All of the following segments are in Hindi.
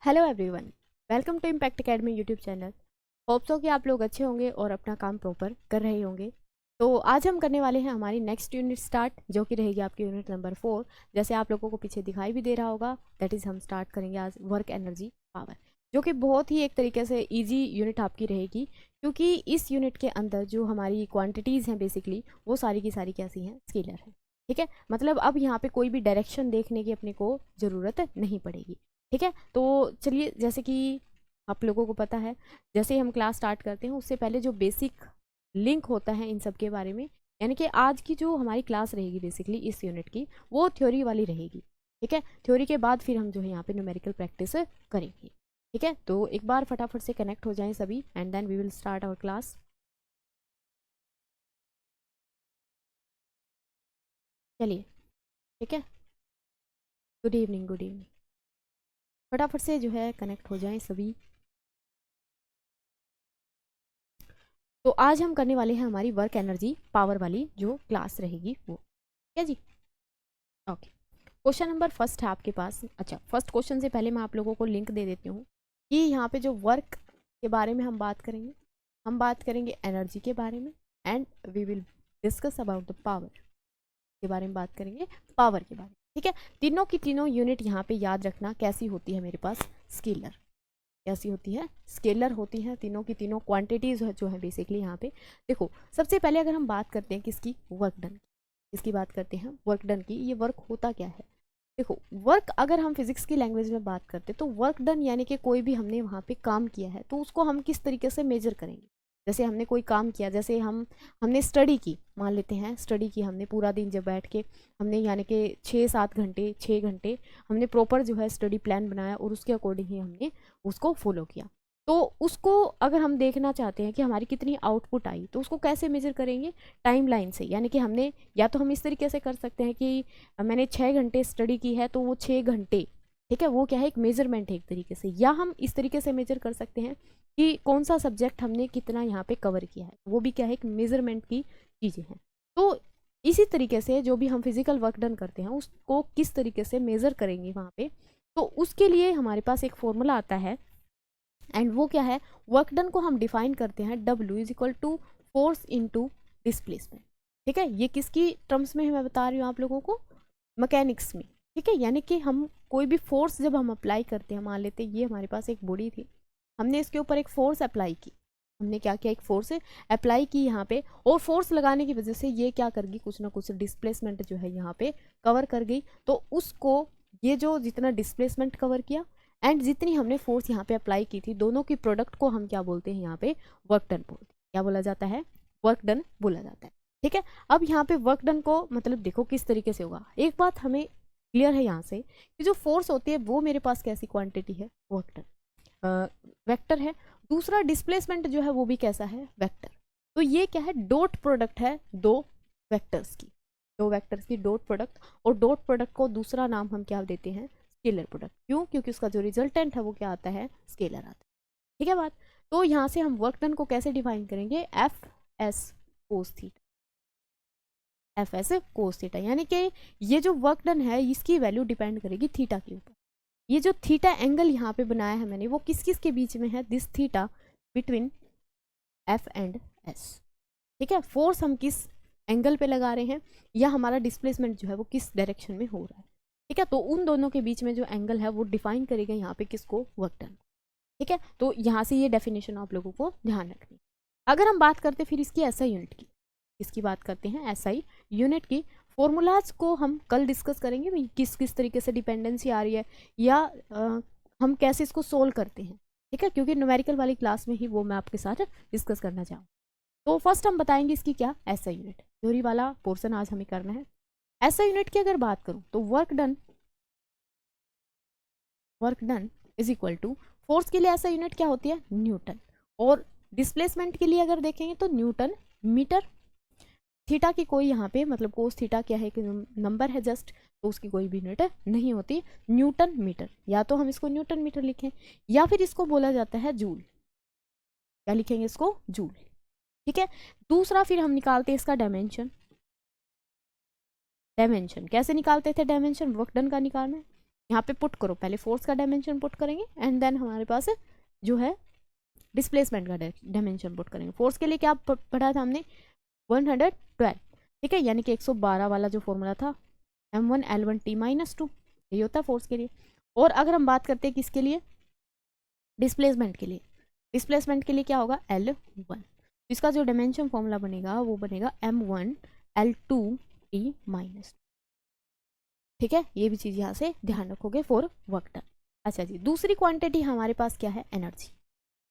Hello everyone, welcome to Impact Academy YouTube channel. Hope so कि आप लोग अच्छे होंगे और अपना काम प्रॉपर कर रहे होंगे। तो आज हम करने वाले हैं हमारी नेक्स्ट यूनिट स्टार्ट, जो कि रहेगी आपकी यूनिट नंबर 4। जैसे आप लोगों को पीछे दिखाई भी दे रहा होगा, दैट इज़ हम स्टार्ट करेंगे आज वर्क एनर्जी पावर, जो कि बहुत ही एक तरीके से ईजी यूनिट आपकी रहेगी, क्योंकि इस यूनिट के अंदर जो हमारी क्वान्टिटीज़ हैं बेसिकली वो सारी की सारी कैसी हैं, स्केलर हैं। ठीक है, मतलब अब यहाँ पे कोई भी डायरेक्शन देखने की अपने को ज़रूरत नहीं पड़ेगी। ठीक है, तो चलिए, जैसे कि आप लोगों को पता है, जैसे ही हम क्लास स्टार्ट करते हैं उससे पहले जो बेसिक लिंक होता है इन सब के बारे में, यानी कि आज की जो हमारी क्लास रहेगी बेसिकली इस यूनिट की, वो थ्योरी वाली रहेगी। ठीक है, थ्योरी के बाद फिर हम जो है यहाँ पे न्यूमेरिकल प्रैक्टिस करेंगे। ठीक है, तो एक बार फटाफट से कनेक्ट हो जाएं सभी, and then we will start our class. चलिए, ठीक है, गुड इवनिंग, गुड इवनिंग। फटाफट से जो है कनेक्ट हो जाएं सभी। तो आज हम करने वाले हैं हमारी वर्क एनर्जी पावर वाली जो क्लास रहेगी वो। ठीक है जी, ओके। क्वेश्चन नंबर फर्स्ट है आपके पास। अच्छा, फर्स्ट क्वेश्चन से पहले मैं आप लोगों को लिंक दे देती हूँ कि यहाँ पे जो वर्क के बारे में हम बात करेंगे, हम बात करेंगे एनर्जी के बारे में, and we will discuss about the power के बारे में बात करेंगे, पावर के बारे में। ठीक है, तीनों की तीनों यूनिट यहाँ पे याद रखना कैसी होती है मेरे पास, स्केलर। कैसी होती है, स्केलर होती हैं तीनों की तीनों। क्वांटिटीज जो है बेसिकली यहाँ पे देखो, सबसे पहले अगर हम बात करते हैं किसकी, वर्क डन, इसकी बात करते हैं वर्क डन की। ये वर्क होता क्या है, देखो वर्क अगर हम फिजिक्स की लैंग्वेज में बात करते हैं तो वर्क डन यानी कि कोई भी हमने वहाँ पे काम किया है तो उसको हम किस तरीके से मेजर करेंगे। जैसे हमने कोई काम किया, जैसे हमने स्टडी की, मान लेते हैं स्टडी की हमने पूरा दिन जब बैठ के हमने, यानी कि 6-7 घंटे 6 घंटे हमने प्रॉपर जो है स्टडी प्लान बनाया और उसके अकॉर्डिंग ही हमने उसको फॉलो किया। तो उसको अगर हम देखना चाहते हैं कि हमारी कितनी आउटपुट आई, तो उसको कैसे मेजर करेंगे, टाइम लाइन से। यानी कि हमने, या तो हम इस तरीके से कर सकते हैं कि मैंने 6 घंटे स्टडी की है तो वो 6 घंटे, ठीक है, वो क्या है, एक मेजरमेंट है एक तरीके से। या हम इस तरीके से मेजर कर सकते हैं कि कौन सा सब्जेक्ट हमने कितना यहाँ पे कवर किया है, वो भी क्या है, एक मेजरमेंट की चीज़ें हैं। तो इसी तरीके से जो भी हम फिजिकल वर्क डन करते हैं उसको किस तरीके से मेजर करेंगे वहाँ पे, तो उसके लिए हमारे पास एक फॉर्मूला आता है, एंड वो क्या है, वर्क डन को हम डिफाइन करते हैं W is equal to force into displacement. ठीक है, ये किसकी टर्म्स में है मैं बता रही हूँ आप लोगों को, मैकेनिक्स में। ठीक है, यानी कि हम कोई भी फोर्स जब हम अप्लाई करते हैं, मान लेते हैं ये हमारे पास एक बॉडी थी, हमने इसके ऊपर एक फोर्स अप्लाई की, हमने क्या किया, एक फोर्स अप्लाई की यहाँ पे, और फोर्स लगाने की वजह से ये क्या कर गई, कुछ ना कुछ डिस्प्लेसमेंट जो है यहाँ पे कवर कर गई। तो उसको, ये जो जितना डिस्प्लेसमेंट कवर किया एंड जितनी हमने फोर्स यहाँ पे अप्लाई की थी, दोनों की प्रोडक्ट को हम क्या बोलते हैं यहाँ पे, वर्क डन बोलते हैं। क्या बोला जाता है, वर्क डन बोला जाता है। ठीक है, अब यहाँ पे वर्क डन को मतलब देखो किस तरीके से होगा। एक बात हमें क्लियर है यहाँ से कि जो फोर्स होती है वो मेरे पास कैसी क्वांटिटी है, वर्क डन, वेक्टर है। दूसरा डिस्प्लेसमेंट जो है वो भी कैसा है, वेक्टर। तो ये क्या है, डॉट प्रोडक्ट है दो वेक्टर्स की, दो वेक्टर्स की डॉट प्रोडक्ट। और डॉट प्रोडक्ट को दूसरा नाम हम क्या देते हैं, स्केलर प्रोडक्ट। क्यों, क्योंकि उसका जो रिजल्टेंट है वो क्या आता है, स्केलर आता है। ठीक है बात। तो यहाँ से हम वर्क डन को कैसे डिफाइन करेंगे, F S cos theta, F S cos theta, यानी कि ये जो वर्क डन है इसकी वैल्यू डिपेंड करेगी थीटा के ऊपर। ये जो थीटा एंगल यहाँ पे बनाया है मैंने, वो किस किस के बीच में है, this theta between F and S. ठीक है, फोर्स हम किस एंगल पे लगा रहे हैं, या हमारा डिस्प्लेसमेंट जो है वो किस डायरेक्शन में हो रहा है। ठीक है, तो उन दोनों के बीच में जो एंगल है वो डिफाइन करेगा यहाँ पे किसको, वर्क डन। ठीक है, तो यहाँ से ये डेफिनेशन आप लोगों को ध्यान रखनी। अगर हम बात करते फिर इसकी एसआई यूनिट की, इसकी बात करते हैं एसआई यूनिट की। फॉर्मूलाज को हम कल डिस्कस करेंगे, भाई किस किस तरीके से डिपेंडेंसी आ रही है, या हम कैसे इसको सोल्व करते हैं। ठीक है, क्योंकि न्यूमेरिकल वाली क्लास में ही वो मैं आपके साथ डिस्कस करना चाहूँ। तो फर्स्ट हम बताएंगे इसकी क्या, एसआई यूनिट। थ्योरी वाला पोर्शन आज हमें करना है। एसआई यूनिट की अगर बात करूँ तो work done, work done is equal to, force के लिए एसआई यूनिट क्या होती है, न्यूटन। और डिस्प्लेसमेंट के लिए अगर देखेंगे तो न्यूटन मीटर। थीटा की कोई यहाँ पे मतलब कोस थीटा क्या है, कि नंबर है जस्ट, तो उसकी कोई भी यूनिट नहीं होती, न्यूटन मीटर। या तो हम इसको न्यूटन मीटर लिखें, या फिर इसको बोला जाता है जूल। क्या लिखेंगे इसको, जूल। ठीक है, दूसरा फिर हम निकालते हैं इसका डायमेंशन। डायमेंशन कैसे निकालते थे, डायमेंशन वर्क डन का निकालना है। यहाँ पे पुट करो, पहले फोर्स का डायमेंशन पुट करेंगे एंड देन हमारे पास जो है डिस्प्लेसमेंट का डायमेंशन पुट करेंगे। फोर्स के लिए क्या पढ़ा था हमने, 112, ठीक है, यानी कि 112 वाला जो फॉर्मूला था m1 L1 T - 2, यही होता है फोर्स के लिए। और अगर हम बात करते हैं किसके लिए, डिस्प्लेसमेंट के लिए, डिस्प्लेसमेंट के लिए क्या होगा L1, इसका जो डायमेंशन फॉर्मूला बनेगा वो बनेगा m1 L2 T -2, ठीक है, ये भी चीज़ यहाँ से ध्यान रखोगे फॉर वर्क डन। अच्छा जी, दूसरी क्वांटिटी हमारे पास क्या है, एनर्जी।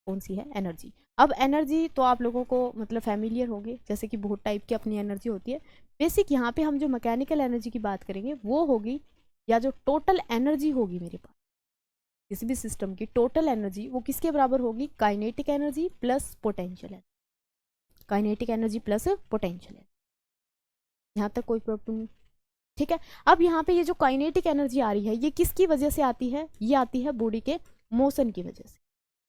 कौन सी है, एनर्जी। अब एनर्जी तो आप लोगों को मतलब फैमिलियर होगी, जैसे कि बहुत टाइप की अपनी एनर्जी होती है। बेसिक यहाँ पे हम जो मैकेनिकल एनर्जी की बात करेंगे वो होगी, या जो टोटल एनर्जी होगी मेरे पास किसी भी सिस्टम की टोटल एनर्जी, वो किसके बराबर होगी, kinetic energy plus potential energy, kinetic energy plus potential energy. यहाँ तक कोई प्रॉब्लम, ठीक है। अब यहाँ पे ये जो काइनेटिक एनर्जी आ रही है ये किसकी वजह से आती है, ये आती है बॉडी के मोशन की वजह से।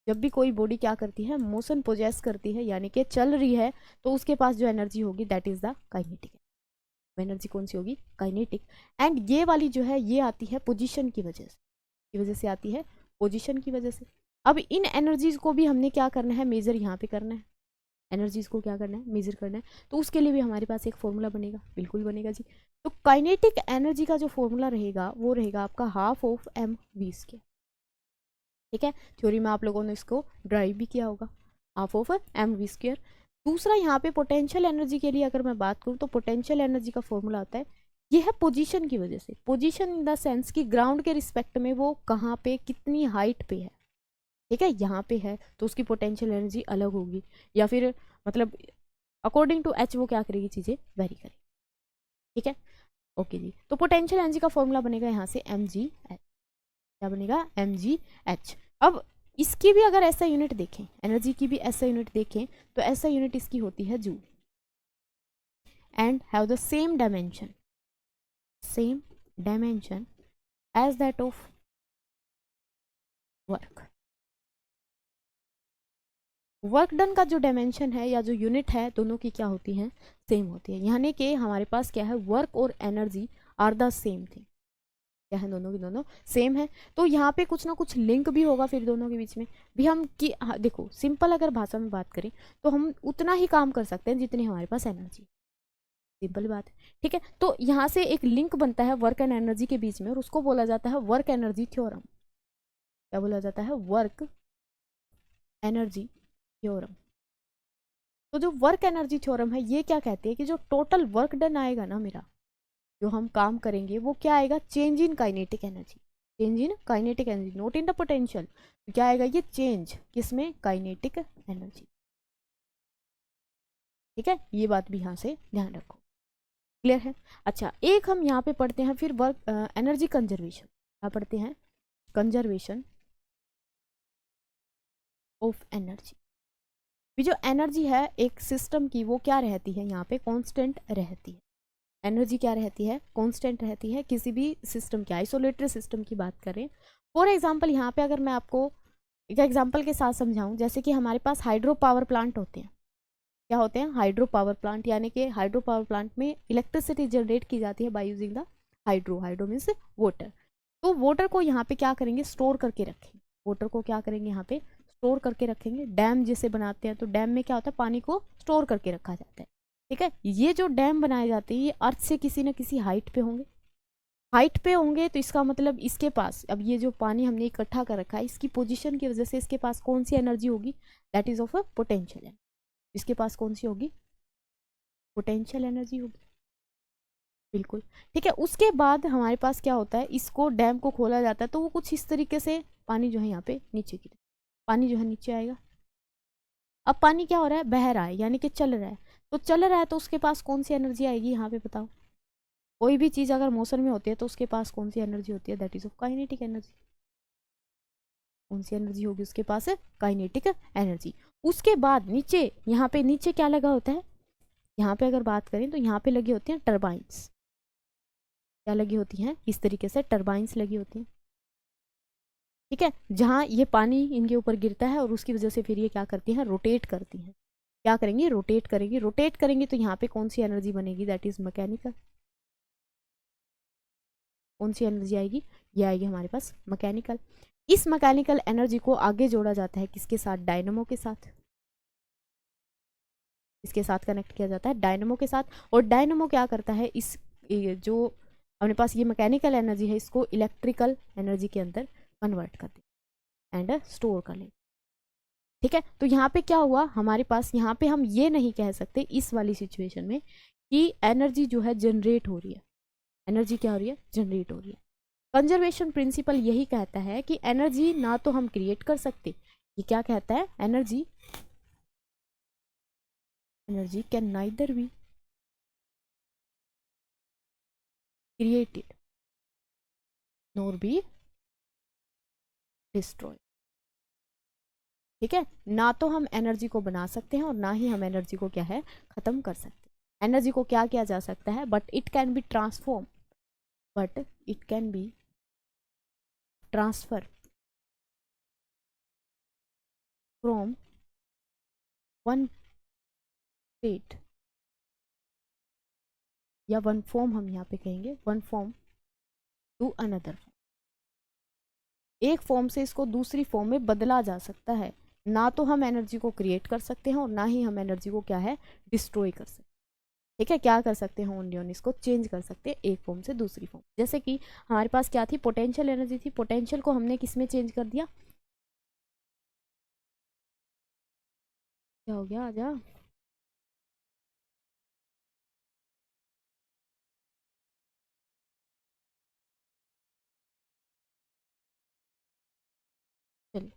जब भी कोई बॉडी क्या करती है, मोशन पोजेस करती है, यानी कि चल रही है, तो उसके पास जो एनर्जी होगी that is the kinetic energy. कौन सी होगी, काइनेटिक। एंड ये वाली जो है ये आती है पोजीशन की वजह से, की वजह से आती है पोजीशन की वजह से। अब इन एनर्जीज को भी हमने क्या करना है, मेजर यहाँ पे करना है, एनर्जीज को क्या करना है, मेजर करना है। तो उसके लिए भी हमारे पास एक फॉर्मूला बनेगा, बिल्कुल बनेगा जी। तो काइनेटिक एनर्जी का जो फॉर्मूला रहेगा वो रहेगा आपका हाफ ऑफ mv², ठीक है। थ्योरी में आप लोगों ने इसको ड्राइव भी किया होगा, हाफ ऑफ mv²। दूसरा यहाँ पे पोटेंशियल एनर्जी के लिए अगर मैं बात करूँ तो पोटेंशियल एनर्जी का फॉर्मूला होता है, ये है पोजीशन की वजह से, पोजीशन इन द सेंस कि ग्राउंड के रिस्पेक्ट में वो कहाँ पे कितनी हाइट पे है, ठीक है, यहाँ पे है तो उसकी पोटेंशियल एनर्जी अलग होगी, या फिर मतलब अकॉर्डिंग टू h वो क्या करेगी, चीज़ें वेरी करेगी, ठीक है। ओके जी, तो पोटेंशियल एनर्जी का फॉर्मूला बनेगा यहाँ से mgh, क्या बनेगा, mgh। अब इसकी भी अगर ऐसा यूनिट देखें, एनर्जी की भी ऐसा यूनिट देखें, तो ऐसा यूनिट इसकी होती है joule, and have the same dimension as that of work done का जो डायमेंशन है या जो यूनिट है दोनों की क्या होती है, सेम होती है। यानी कि हमारे पास क्या है, वर्क और energy are the same thing, क्या है, दोनों की दोनों सेम है। तो यहाँ पे कुछ ना कुछ लिंक भी होगा फिर दोनों के बीच में भी हम कि हाँ, देखो सिंपल अगर भाषा में बात करें तो हम उतना ही काम कर सकते हैं जितनी हमारे पास एनर्जी, सिंपल बात है, ठीक है। तो यहाँ से एक लिंक बनता है वर्क एंड एनर्जी के बीच में, और उसको बोला जाता है वर्क एनर्जी थ्योरम। क्या बोला जाता है, वर्क एनर्जी थ्योरम। तो जो वर्क एनर्जी थ्योरम है ये क्या कहती है कि जो टोटल वर्क डन आएगा ना मेरा, जो हम काम करेंगे वो क्या आएगा, change in kinetic energy, change in kinetic energy, not in the potential. तो क्या आएगा, ये चेंज किसमें, काइनेटिक एनर्जी, ठीक है। ये बात भी यहाँ से ध्यान रखो, क्लियर है। अच्छा, एक हम यहाँ पे पढ़ते हैं फिर वर्क एनर्जी कंजर्वेशन, क्या पढ़ते हैं, कंजर्वेशन ऑफ एनर्जी। जो एनर्जी है एक सिस्टम की वो क्या रहती है, यहाँ पे कांस्टेंट रहती है, एनर्जी क्या रहती है, कांस्टेंट रहती है किसी भी सिस्टम की, आइसोलेटेड सिस्टम की बात करें। फॉर एग्जांपल यहाँ पे अगर मैं आपको एक एग्जांपल के साथ समझाऊं, जैसे कि हमारे पास हाइड्रो पावर प्लांट होते हैं, क्या होते हैं, हाइड्रो पावर प्लांट, यानी कि हाइड्रो पावर प्लांट में इलेक्ट्रिसिटी जनरेट की जाती है by using the hydro means water. तो वाटर को यहाँ पे क्या करेंगे, स्टोर करके रखेंगे, वाटर को क्या करेंगे यहाँ पे स्टोर करके रखेंगे। डैम जिसे बनाते हैं तो डैम में क्या होता है, पानी को स्टोर करके रखा जाता है, ठीक है। ये जो डैम बनाए जाते हैं ये अर्थ से किसी न किसी हाइट पे होंगे, हाइट पे होंगे, तो इसका मतलब इसके पास अब ये जो पानी हमने इकट्ठा कर रखा है इसकी पोजीशन की वजह से इसके पास कौन सी एनर्जी होगी, that is of a potential energy. इसके पास कौन सी होगी, पोटेंशियल एनर्जी होगी, बिल्कुल, ठीक है। उसके बाद हमारे पास क्या होता है, इसको डैम को खोला जाता है तो वो कुछ इस तरीके से पानी जो है यहाँ पे नीचे की, पानी जो है नीचे आएगा। अब पानी क्या हो रहा है, बह रहा है, यानी कि चल रहा है, तो चल रहा है तो उसके पास कौन सी एनर्जी आएगी यहाँ पे बताओ। कोई भी चीज़ अगर मोशन में होती है तो उसके पास कौन सी एनर्जी होती है, that is of kinetic energy. कौन सी एनर्जी होगी उसके पास, काइनेटिक एनर्जी। उसके बाद नीचे, यहाँ पे नीचे क्या लगा होता है, यहाँ पे अगर बात करें तो यहाँ पे लगी होती हैं टर्बाइंस, क्या लगी होती हैं, इस तरीके से टर्बाइंस लगी होती हैं, ठीक है। जहाँ ये पानी इनके ऊपर गिरता है और उसकी वजह से फिर ये क्या करती हैं, रोटेट करती हैं, क्या करेंगे, रोटेट करेंगे, रोटेट करेंगे तो यहाँ पे कौन सी एनर्जी बनेगी, दैट इज मैकेनिकल। कौन सी एनर्जी आएगी, ये आएगी हमारे पास मैकेनिकल। इस मैकेनिकल एनर्जी को आगे जोड़ा जाता है किसके साथ, डायनमो के साथ, इसके साथ कनेक्ट किया जाता है डायनमो के साथ। और डायनमो क्या करता है, इस जो अपने पास ये मैकेनिकल एनर्जी है इसको इलेक्ट्रिकल एनर्जी के अंदर कन्वर्ट कर दे एंड स्टोर कर ले। ठीक है, तो यहाँ पे क्या हुआ हमारे पास, यहाँ पे हम ये नहीं कह सकते इस वाली सिचुएशन में कि एनर्जी जो है जनरेट हो रही है, एनर्जी क्या हो रही है, जनरेट हो रही है। कंजर्वेशन प्रिंसिपल यही कहता है कि एनर्जी ना तो हम क्रिएट कर सकते, ये क्या कहता है, energy can neither be created NOR be destroy. ठीक है, ना तो हम एनर्जी को बना सकते हैं और ना ही हम एनर्जी को क्या है, खत्म कर सकते हैं। एनर्जी को क्या किया जा सकता है, but it can be transform, but it can be transfer from one state या वन फॉर्म, हम यहाँ पे कहेंगे one form to another form. एक फॉर्म से इसको दूसरी फॉर्म में बदला जा सकता है। ना तो हम एनर्जी को क्रिएट कर सकते हैं और ना ही हम एनर्जी को क्या है, डिस्ट्रॉय कर सकते हैं। ठीक है, क्या कर सकते हैं, ओनली इसको चेंज कर सकते हैं एक फॉर्म से दूसरी फॉर्म। जैसे कि हमारे पास क्या थी, पोटेंशियल एनर्जी थी, पोटेंशियल को हमने किस में चेंज कर दिया, क्या हो गया, आजा, चलिए।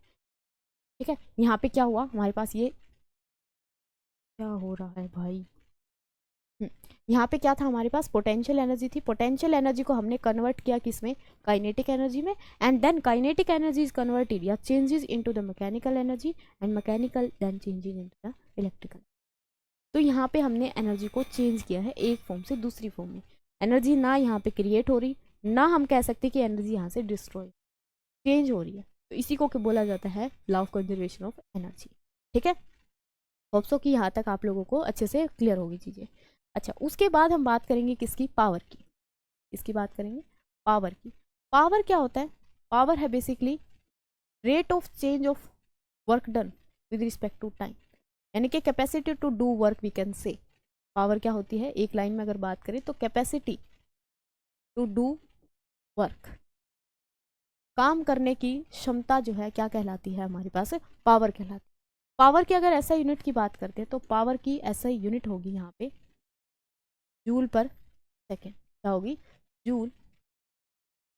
ठीक है, यहाँ पे क्या हुआ हमारे पास, ये क्या हो रहा है भाई, यहाँ पे क्या था हमारे पास, पोटेंशियल एनर्जी थी, पोटेंशियल एनर्जी को हमने कन्वर्ट किया किसमें, काइनेटिक एनर्जी में, and then kinetic energy is converted या changes into the mechanical energy and mechanical then changes into the electrical. तो यहाँ पे हमने एनर्जी को चेंज किया है एक फॉर्म से दूसरी फॉर्म में। एनर्जी ना यहाँ पे क्रिएट हो रही, ना हम कह सकते कि एनर्जी यहाँ से डिस्ट्रॉय, चेंज हो रही है। तो इसी को बोला जाता है law of conservation of energy. ठीक है, होप्सो कि यहाँ तक आप लोगों को अच्छे से क्लियर होगी चीज़ें। अच्छा, उसके बाद हम बात करेंगे किसकी, पावर की। किसकी बात करेंगे, पावर की। पावर क्या होता है, पावर है basically rate of change of work done with respect to time, यानी कि capacity to do work we can say. Power क्या होती है, एक लाइन में अगर बात करें तो कैपेसिटी टू डू वर्क, काम करने की क्षमता जो है क्या कहलाती है हमारे पास, पावर कहलाती है। पावर की अगर ऐसा यूनिट की बात करते हैं तो पावर की ऐसा यूनिट होगी यहाँ पे जूल पर सेकेंड, क्या होगी, जूल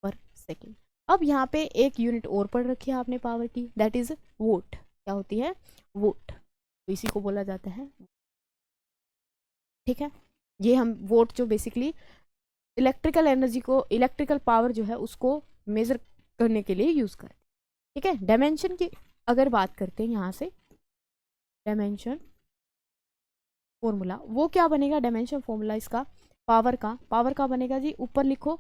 पर सेकेंड। अब यहाँ पे एक यूनिट और पढ़ रखी है आपने पावर की, दैट इज वोट। क्या होती है, वोट, तो इसी को बोला जाता है। ठीक है, ये हम वोट जो बेसिकली इलेक्ट्रिकल एनर्जी को, इलेक्ट्रिकल पावर जो है उसको मेजर करने के लिए यूज करते हैं। ठीक है, डायमेंशन की अगर बात करते हैं यहाँ से, डायमेंशन फॉर्मूला वो क्या बनेगा, डायमेंशन फॉर्मूला इसका पावर का बनेगा जी, ऊपर लिखो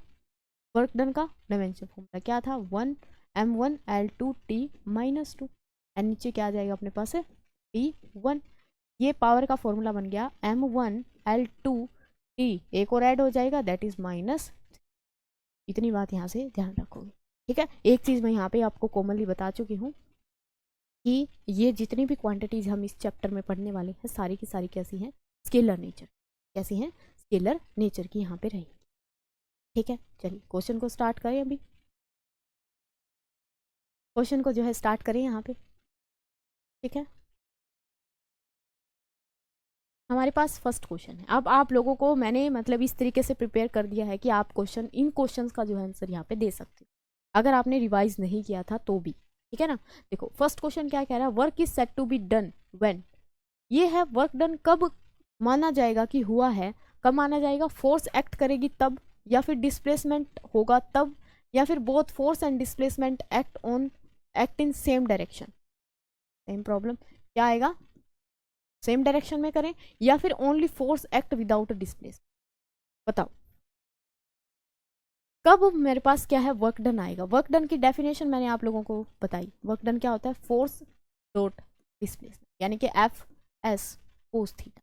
वर्क डन का डायमेंशन फॉर्मूला क्या था, 1m1l2t -2, एंड नीचे क्या आ जाएगा अपने पास है t1। ये पावर का फॉर्मूला बन गया m1l2t, एक और ऐड हो जाएगा दैट इज माइनस। इतनी बात यहाँ से ध्यान रखोगे। ठीक है, एक चीज़ मैं यहाँ पे आपको कॉमनली बता चुकी हूँ कि ये जितनी भी क्वांटिटीज हम इस चैप्टर में पढ़ने वाले हैं सारी की सारी कैसी हैं, स्केलर नेचर, कैसी हैं, स्केलर नेचर की यहाँ पे रही। ठीक है, चलिए क्वेश्चन को स्टार्ट करें, अभी क्वेश्चन को जो है स्टार्ट करें यहाँ पे। ठीक है, हमारे पास फर्स्ट क्वेश्चन है। अब आप लोगों को मैंने मतलब इस तरीके से प्रिपेयर कर दिया है कि आप क्वेश्चन, इन क्वेश्चंस का जो है आंसर यहाँ पे दे सकते हो अगर आपने रिवाइज नहीं किया था तो भी। ठीक है ना, देखो फर्स्ट क्वेश्चन क्या कह रहा है, work is set to be done when, ये है वर्क डन कब माना जाएगा कि हुआ है, कब माना जाएगा, फोर्स एक्ट करेगी तब, या फिर डिस्प्लेसमेंट होगा तब, या फिर both force and displacement act in same direction. Same problem क्या आएगा, सेम डायरेक्शन में करें या फिर only force act without displace, बताओ कब मेरे पास क्या है, वर्क डन आएगा। वर्क डन की डेफिनेशन मैंने आप लोगों को बताई, वर्क डन क्या होता है, फोर्स डॉट डिस्प्लेसमेंट, यानी कि F S cos theta,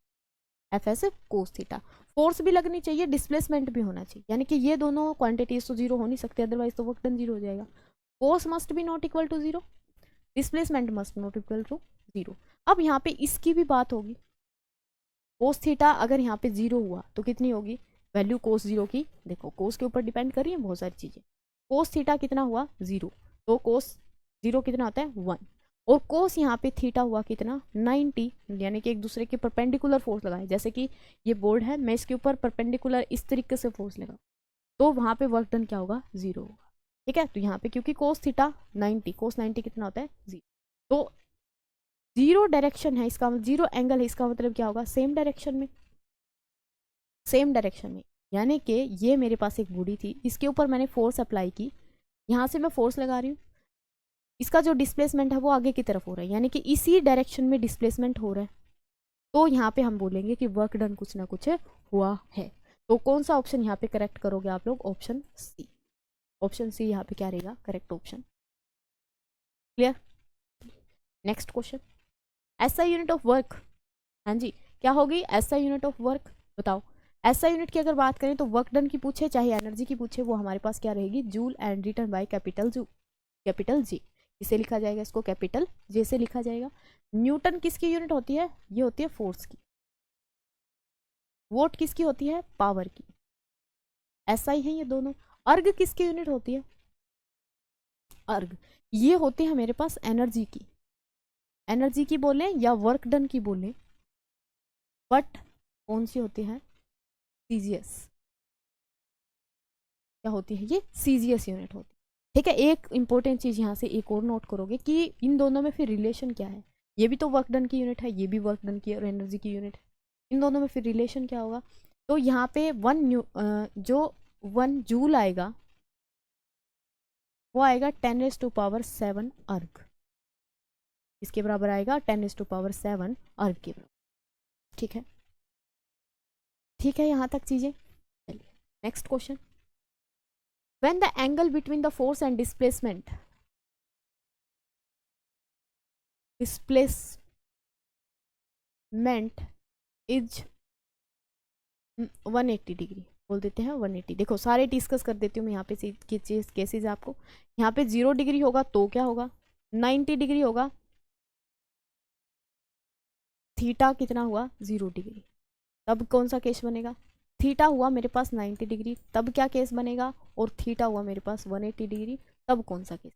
F S cos theta. Force भी लगनी चाहिए, डिस्प्लेसमेंट भी होना चाहिए, यानी कि ये दोनों क्वांटिटीज तो जीरो हो नहीं सकते, अदरवाइज तो वर्क डन जीरो हो जाएगा। Force must be not equal to zero, displacement must not equal to zero. अब यहाँ पे इसकी भी बात होगी, कोस थीटा अगर यहाँ पे जीरो हुआ तो कितनी होगी वैल्यू कोस जीरो की, देखो कोस के ऊपर डिपेंड कर रही है बहुत सारी चीजें। कोस थीटा कितना हुआ जीरो, तो कोस जीरो कितना होता है 1, और कोस यहाँ पे थीटा हुआ कितना 90, यानी कि एक दूसरे के परपेंडिकुलर फोर्स लगाए, जैसे कि ये बोर्ड है, मैं इसके ऊपर परपेंडिकुलर इस तरीके से फोर्स लगा, तो वहां पे वर्क डन क्या होगा जीरो होगा। ठीक है, तो यहाँ पे क्योंकि कोस थीटा 90, कोस 90 कितना होता है जीरो, तो जीरो डायरेक्शन है इसका, जीरो एंगल है इसका मतलब क्या होगा सेम डायरेक्शन में, सेम डायरेक्शन में, यानी कि ये मेरे पास एक बॉडी थी, इसके ऊपर मैंने फोर्स अप्लाई की, यहाँ से मैं फोर्स लगा रही हूँ, इसका जो डिस्प्लेसमेंट है वो आगे की तरफ हो रहा है, यानी कि इसी डायरेक्शन में डिस्प्लेसमेंट हो रहा है, तो यहाँ पे हम बोलेंगे कि वर्क डन कुछ ना कुछ हुआ है। तो कौन सा ऑप्शन यहाँ पे करेक्ट करोगे आप लोग, ऑप्शन सी, ऑप्शन सी यहाँ पे क्या रहेगा correct option. Clear. Next question, SI unit of work, हाँ जी क्या होगी एसआई यूनिट ऑफ वर्क, बताओ। एसआई यूनिट की अगर बात करें तो वर्क डन की पूछे चाहे एनर्जी की पूछे, वो हमारे पास क्या रहेगी joule and written by capital G, इसे लिखा जाएगा, इसको कैपिटल जे से लिखा जाएगा। न्यूटन किसकी यूनिट होती है, ये होती है फोर्स की। वोट किसकी होती है, पावर की। एसआई है ये दोनों। अर्ग किसकी यूनिट होती है, अर्ग ये होते हैं मेरे पास एनर्जी की, एनर्जी की बोले या वर्क डन की बोले, बट कौन सी होती है सीजीएस, क्या होती है ये सीजीएस यूनिट होती है। ठीक है, एक इंपॉर्टेंट चीज यहाँ से एक और नोट करोगे कि इन दोनों में फिर रिलेशन क्या है, ये भी तो वर्क डन की यूनिट है, ये भी वर्क डन की और एनर्जी की यूनिट है, इन दोनों में फिर रिलेशन क्या होगा। तो यहाँ पे जो 1 जूल आएगा वो आएगा 10⁻⁷ अर्ग, इसके बराबर आएगा 10⁻⁷ अर्ग के बराबर। ठीक है, ठीक है यहाँ तक चीजें। चलिए next question, when the angle between the force and displacement is 180 degree, बोल देते हैं 180। देखो सारे डिस्कस कर देती हूँ मैं यहाँ पे केसेस आपको। यहाँ पे 0 डिग्री होगा तो क्या होगा 90 डिग्री होगा, थीटा कितना हुआ 0 डिग्री, तब कौन सा केस बनेगा, थीटा हुआ मेरे पास 90 डिग्री तब क्या केस बनेगा, और थीटा हुआ मेरे पास 180 डिग्री तब कौन सा केस।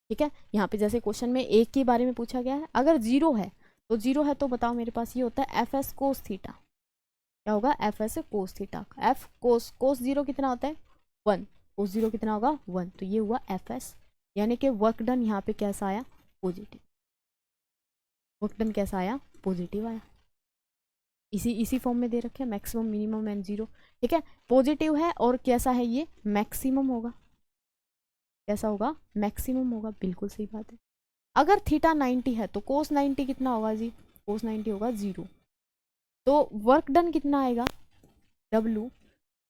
ठीक है, यहाँ पे जैसे क्वेश्चन में एक के बारे में पूछा गया है, अगर जीरो है तो जीरो है तो बताओ मेरे पास ये होता है एफ एस कोस थीटा, क्या होगा F S cos theta, F cos zero कितना होता है 1, कोस जीरो कितना होगा 1, तो ये हुआ एफ एस, यानी कि वर्क डन यहाँ पे कैसा आया पॉजिटिव, वर्क डन कैसा आया पॉजिटिव आया, इसी फॉर्म में दे रखे हैं मैक्सिमम मिनिमम एंड जीरो। ठीक है, पॉजिटिव है और कैसा है ये मैक्सिमम होगा, कैसा होगा मैक्सिमम होगा, बिल्कुल सही बात है। अगर थीटा 90 है तो कोस 90 कितना होगा जी, कोस 90 होगा 0, तो वर्क डन कितना आएगा W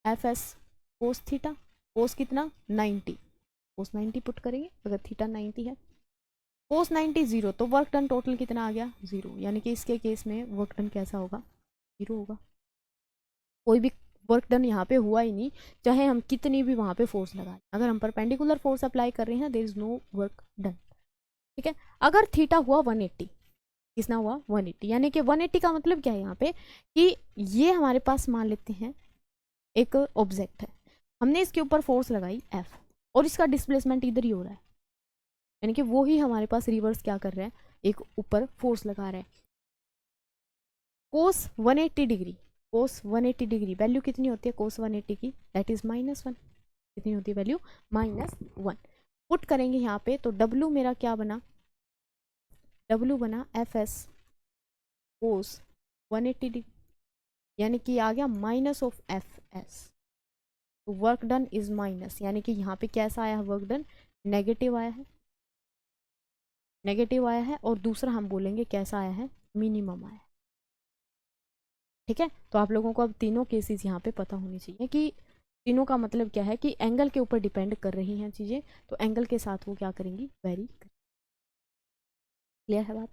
F S cos theta, cos कितना 90, कोस 90 पुट करेंगे अगर थीटा 90 है, कोस 90 0, तो वर्क डन टोटल कितना आ गया 0, यानी कि इसके केस में वर्क डन कैसा होगा 0 होगा, कोई भी वर्क डन यहाँ पे हुआ ही नहीं, चाहे हम कितनी भी वहाँ पे फोर्स लगाएं, अगर हम परपेंडिकुलर फोर्स अप्लाई कर रहे हैं there is no work done. ठीक है, अगर थीटा हुआ 180, कितना हुआ 180, यानी कि 180 का मतलब क्या है यहाँ पे कि ये हमारे पास मान लेते हैं एक ऑब्जेक्ट है, हमने इसके ऊपर फोर्स लगाई F और इसका डिस्प्लेसमेंट इधर ही हो रहा है, यानी कि वो ही हमारे पास रिवर्स क्या कर रहा है एक ऊपर फोर्स लगा रहा है। कोस 180 डिग्री, कोस 180 डिग्री वैल्यू कितनी होती है कोस 180 की, दैट इज -1, कितनी होती है वैल्यू -1, पुट करेंगे यहाँ पे तो W मेरा क्या बना, W बना एफ एस कोस 180 डिग्री, यानी कि आ गया माइनस ऑफ एफ एस, तो वर्क डन इज माइनस, यानी कि यहाँ पे कैसा आया है वर्क डन नेगेटिव आया है, नेगेटिव आया है, और दूसरा हम बोलेंगे कैसा आया है मिनिमम आया है। ठीक है, तो आप लोगों को अब तीनों केसेस यहाँ पे पता होनी चाहिए कि तीनों का मतलब क्या है कि एंगल के ऊपर डिपेंड कर रही हैं चीज़ें, तो एंगल के साथ वो क्या करेंगी वेरी करेंगी। क्लियर है बात।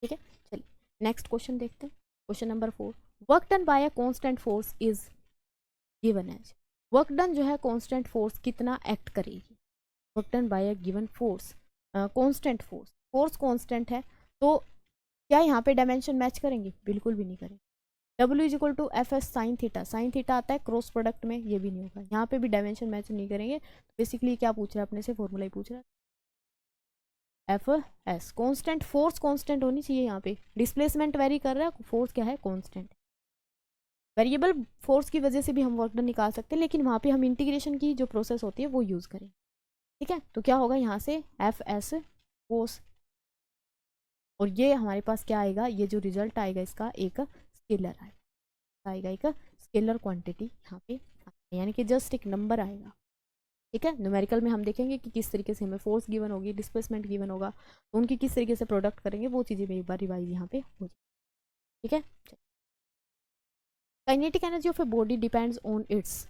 ठीक है, चलिए नेक्स्ट क्वेश्चन देखते हैं, question number 4, work done by a constant force is given as, work done जो है कांस्टेंट फोर्स कितना एक्ट करेगी, work done by a given force, constant force, force constant है तो क्या यहाँ पे डायमेंशन मैच करेंगे, बिल्कुल भी नहीं करेंगे। W is equal to F S sine theta, sine theta आता है क्रॉस प्रोडक्ट में, ये भी नहीं होगा, यहाँ पे भी डायमेंशन मैच नहीं करेंगे। बेसिकली क्या पूछ रहा है अपने से, फॉर्मूला ही पूछ रहा है, F S constant, force constant होनी चाहिए, यहाँ पे डिस्प्लेसमेंट वेरी कर रहा है, फोर्स क्या है कॉन्स्टेंट। वेरिएबल फोर्स की वजह से भी हम वर्क डन निकाल सकते हैं, लेकिन वहाँ पे हम इंटीग्रेशन की जो प्रोसेस होती है वो यूज़ करें, ठीक है। तो क्या होगा यहाँ से एफ एस फोर्स, और ये हमारे पास क्या आएगा, ये जो रिजल्ट आएगा इसका एक स्केलर आएगा एक स्केलर क्वांटिटी यहाँ पे, यानी कि जस्ट एक नंबर आएगा, ठीक है। न्यूमेरिकल में हम देखेंगे कि किस तरीके से हमें फोर्स गिवन होगी, डिस्प्लेसमेंट गिवन होगा, तो उनकी किस तरीके से प्रोडक्ट करेंगे वो चीज़ें भी एक बार रिवाइज यहाँ पे हो जाए, ठीक है। Kinetic energy of a body depends on it's,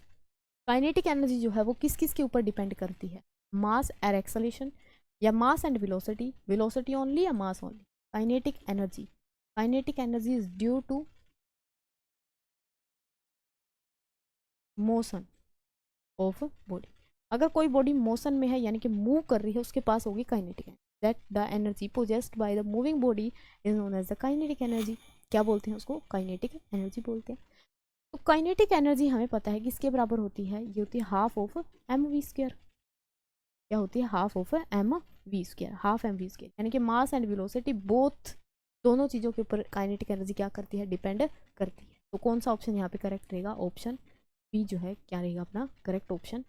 kinetic energy जो है वो किस किस के ऊपर डिपेंड करती है, मास एंड एक्सेलरेशन, या mass and velocity, velocity only या mass only. Kinetic energy is due to motion of body, अगर कोई बॉडी मोशन में है यानी कि मूव कर रही है उसके पास होगी kinetic energy, that the energy possessed by the moving body is known as the kinetic energy. क्या बोलते हैं उसको, काइनेटिक एनर्जी बोलते हैं। तो काइनेटिक एनर्जी हमें पता है किसके बराबर होती है, ये होती है half of M V square, क्या होती है half of M V square, half M V square, यानी कि मास एंड वेलोसिटी बोथ, दोनों चीज़ों के ऊपर काइनेटिक एनर्जी क्या करती है, डिपेंड करती है। तो कौन सा ऑप्शन यहाँ पे करेक्ट रहेगा, ऑप्शन बी जो है क्या रहेगा अपना करेक्ट ऑप्शन,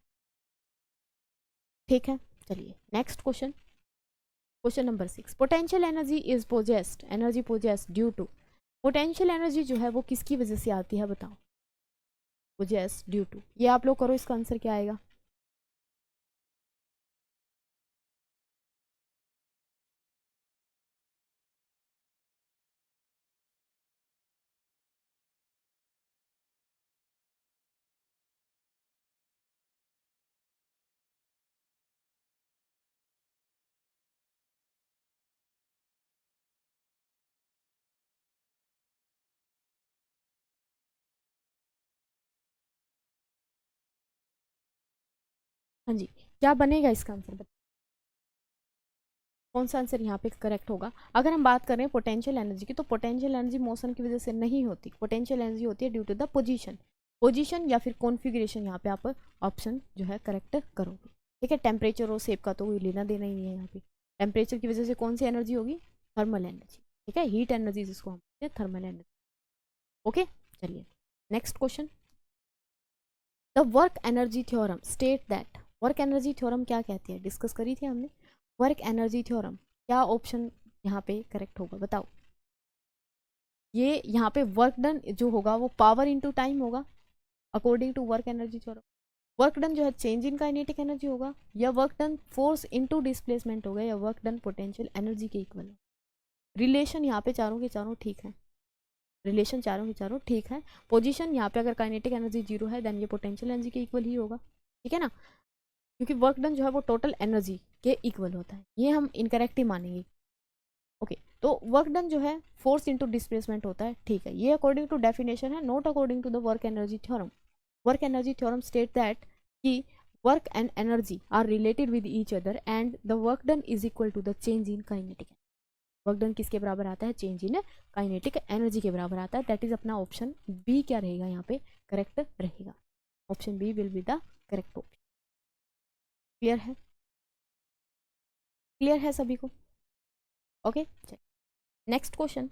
ठीक है। चलिए next question, question number 6, potential energy is possessed, energy possessed due to, potential energy जो है वो किसकी वजह से आती है बताओ, पोजेस्ड ड्यू टू, ये आप लोग करो, इसका आंसर क्या आएगा, हाँ जी, क्या बनेगा इसका आंसर, कौन सा आंसर यहाँ पे करेक्ट होगा। अगर हम बात करें पोटेंशियल एनर्जी की, तो पोटेंशियल एनर्जी मोशन की वजह से नहीं होती, पोटेंशियल एनर्जी होती है ड्यू टू द पोजीशन या फिर कॉन्फ़िगरेशन, यहाँ पे आप ऑप्शन जो है करेक्ट करोगे, ठीक है। टेम्परेचर और शेप का तो कोई लेना देना ही नहीं है, यहाँ पे टेम्परेचर की वजह से कौन सी एनर्जी होगी, थर्मल एनर्जी, ठीक है, हीट एनर्जी जिसको हम बोलते हैं थर्मल एनर्जी, ओके। चलिए next question, the work energy theorem state that, work energy theorem क्या कहती है, डिस्कस करी थी हमने, वर्क एनर्जी थ्योरम, क्या ऑप्शन यहाँ पे करेक्ट होगा बताओ। ये यहाँ पे वर्क डन जो होगा वो पावर इनटू टाइम होगा according to work energy theorem, work done जो है चेंज इन काइनेटिक एनर्जी होगा, या work done force into displacement होगा, या वर्क डन पोटेंशियल एनर्जी के इक्वल है। रिलेशन यहाँ पे चारों के चारों ठीक है, रिलेशन चारों के चारों ठीक है। पोजीशन यहाँ पे अगर काइनेटिक एनर्जी 0 है देन ये पोटेंशियल एनर्जी के इक्वल ही होगा, ठीक है ना, क्योंकि वर्क डन जो है वो टोटल एनर्जी के इक्वल होता है, ये हम इनकरेक्ट ही मानेंगे, ओके। तो वर्क डन जो है फोर्स इनटू डिस्प्लेसमेंट होता है, ठीक है, ये अकॉर्डिंग टू डेफिनेशन है, not according to the work energy theorem. Work energy theorem state that कि work and energy are related with each other and the work done is equal to the change in kinetic, work done किसके बराबर आता है, चेंज इन काइनेटिक एनर्जी के बराबर आता है, दैट इज अपना ऑप्शन बी क्या रहेगा यहाँ पे करेक्ट रहेगा, option B will be the correct option. Clear है, क्लियर है सभी को, okay. Next question,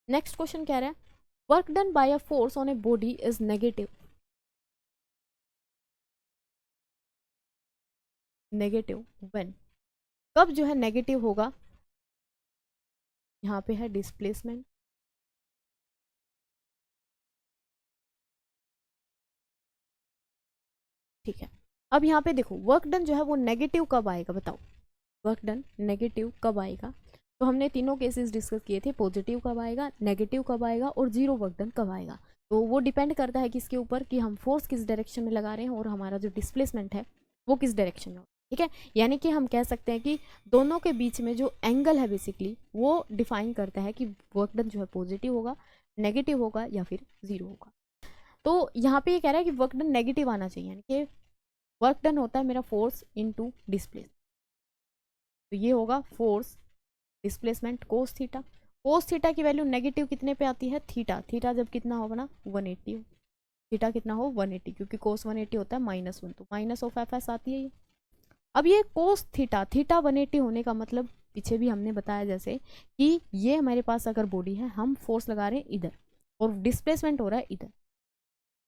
next question कह रहा है work done by a force on a body is negative, negative when, कब जो है नेगेटिव होगा, यहाँ पे है डिस्प्लेसमेंट, ठीक है। अब यहाँ पे देखो वर्क डन जो है वो नेगेटिव कब आएगा बताओ, वर्क डन नेगेटिव कब आएगा, तो हमने तीनों केसेस डिस्कस किए थे, पॉजिटिव कब आएगा, नेगेटिव कब आएगा और जीरो वर्क डन कब आएगा। तो वो डिपेंड करता है किसके ऊपर कि हम फोर्स किस डायरेक्शन में लगा रहे हैं और हमारा जो डिस्प्लेसमेंट है वो किस डायरेक्शन में, ठीक है। यानी कि हम कह सकते हैं कि दोनों के बीच में जो एंगल है बेसिकली वो डिफाइन करता है कि वर्क डन जो है पॉजिटिव होगा नेगेटिव होगा या फिर 0 होगा। तो यहाँ पे ये कह रहा है कि वर्क डन नेगेटिव आना चाहिए, यानी कि वर्क डन होता है मेरा फोर्स इनटू डिस्प्लेसमेंट, तो ये होगा फोर्स डिस्प्लेसमेंट कोस थीटा। कोस थीटा की वैल्यू नेगेटिव कितने पे आती है, थीटा, थीटा जब कितना होगा ना 180 हो, थीटा कितना हो 180, क्योंकि कोस 180 होता है -1, तो माइनस ऑफ एफ एस आती है ये। अब ये कोस थीटा, थीटा 180 होने का मतलब पीछे भी हमने बताया जैसे कि ये हमारे पास अगर बॉडी है, हम फोर्स लगा रहे हैं इधर और डिस्प्लेसमेंट हो रहा है इधर,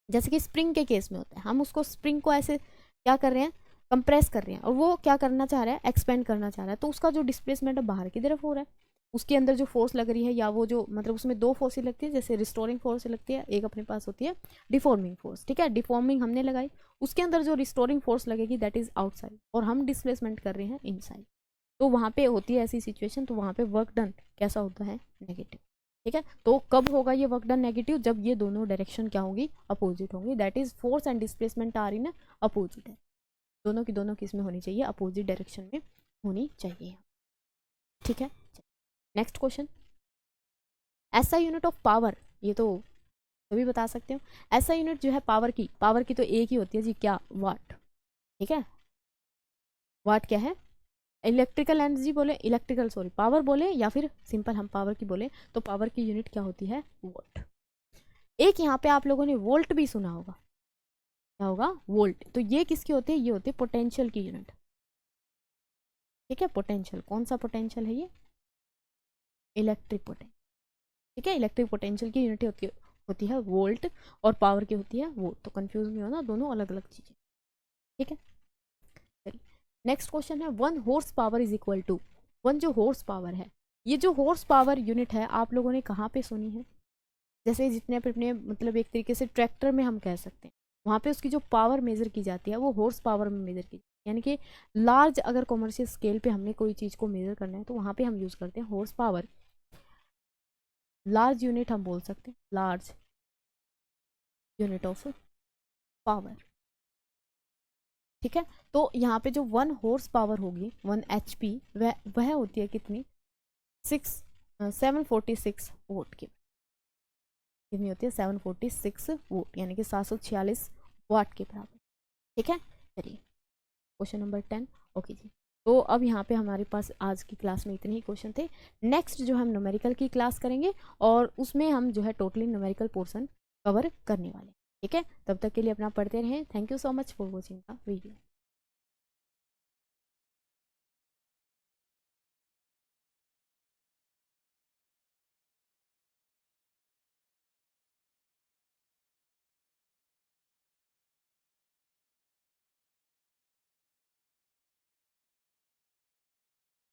जैसे कि स्प्रिंग के केस में होता है, हम उसको स्प्रिंग को ऐसे क्या कर रहे हैं, कंप्रेस कर रहे हैं, और वो क्या करना चाह रहा है, एक्सपेंड करना चाह रहा है, तो उसका जो डिस्प्लेसमेंट है बाहर की तरफ हो रहा है, उसके अंदर जो फोर्स लग रही है, या वो जो मतलब उसमें दो फोर्स लगती है, जैसे रिस्टोरिंग फोर्स लगती है, एक अपने पास होती है डिफॉर्मिंग फोर्स, ठीक है, डिफॉर्मिंग हमने लगाई, उसके अंदर जो रिस्टोरिंग फोर्स लगेगी दैट इज आउटसाइड, और हम डिस्प्लेसमेंट कर रहे हैं इनसाइड, तो वहाँ पे होती है ऐसी सिचुएशन, तो वहाँ पे वर्क डन कैसा होता है, नेगेटिव, ठीक है। तो कब होगा ये वर्क डन नेगेटिव, जब ये दोनों डायरेक्शन क्या होंगी, अपोजिट होंगी, that is force and displacement are in opposite है, दोनों की दोनों किस में होनी चाहिए, अपोजिट डायरेक्शन में होनी चाहिए, ठीक है। नेक्स्ट क्वेश्चन, ऐसा यूनिट ऑफ पावर, ये तो सभी बता सकते हो, ऐसा यूनिट जो है पावर की तो एक ही होती है जी, क्या, वाट, ठीक है, वाट क्या है, इलेक्ट्रिकल एनर्जी बोले, इलेक्ट्रिकल सॉरी पावर बोले, या फिर सिंपल हम पावर की बोले, तो पावर की यूनिट क्या होती है, वोल्ट। एक यहाँ पे आप लोगों ने वोल्ट भी सुना होगा, क्या होगा, वोल्ट, तो ये किसकी होती है, ये होती है पोटेंशियल की यूनिट, ठीक है, पोटेंशियल, कौन सा पोटेंशियल है ये, इलेक्ट्रिक पोटेंशियल, ठीक है, इलेक्ट्रिक पोटेंशियल की यूनिट होती है वोल्ट, और पावर की होती है वोल्ट, तो कंफ्यूज नहीं होना, दोनों अलग अलग चीजें, ठीक है। नेक्स्ट क्वेश्चन है, 1 horse power is equal to, 1 जो हॉर्स पावर है, ये जो हॉर्स पावर यूनिट है आप लोगों ने कहाँ पे सुनी है, जैसे जितने अपने मतलब एक तरीके से ट्रैक्टर में हम कह सकते हैं, वहाँ पे उसकी जो पावर मेजर की जाती है वो हॉर्स पावर में मेजर की जाती है, यानी कि लार्ज अगर कॉमर्शियल स्केल पे हमने कोई चीज़ को मेजर करना है तो वहाँ पे हम यूज़ करते हैं हॉर्स पावर, लार्ज यूनिट हम बोल सकते हैं, लार्ज यूनिट ऑफ पावर, ठीक है। तो यहाँ पे जो 1 हॉर्स पावर होगी 1 HP, वह होती है कितनी, 746 वोट की, कितनी होती है 746 वोट, यानी कि 746 वाट के बराबर, ठीक है। चलिए क्वेश्चन नंबर 10, ओके जी। तो अब यहाँ पे हमारे पास आज की क्लास में इतने ही क्वेश्चन थे, नेक्स्ट जो हम न्यूमेरिकल की क्लास करेंगे और उसमें हम जो है टोटली न्यूमेरिकल पोर्शन कवर करने वाले, ठीक है। तब तक के लिए अपना पढ़ते रहें, thank you so much for watching the video.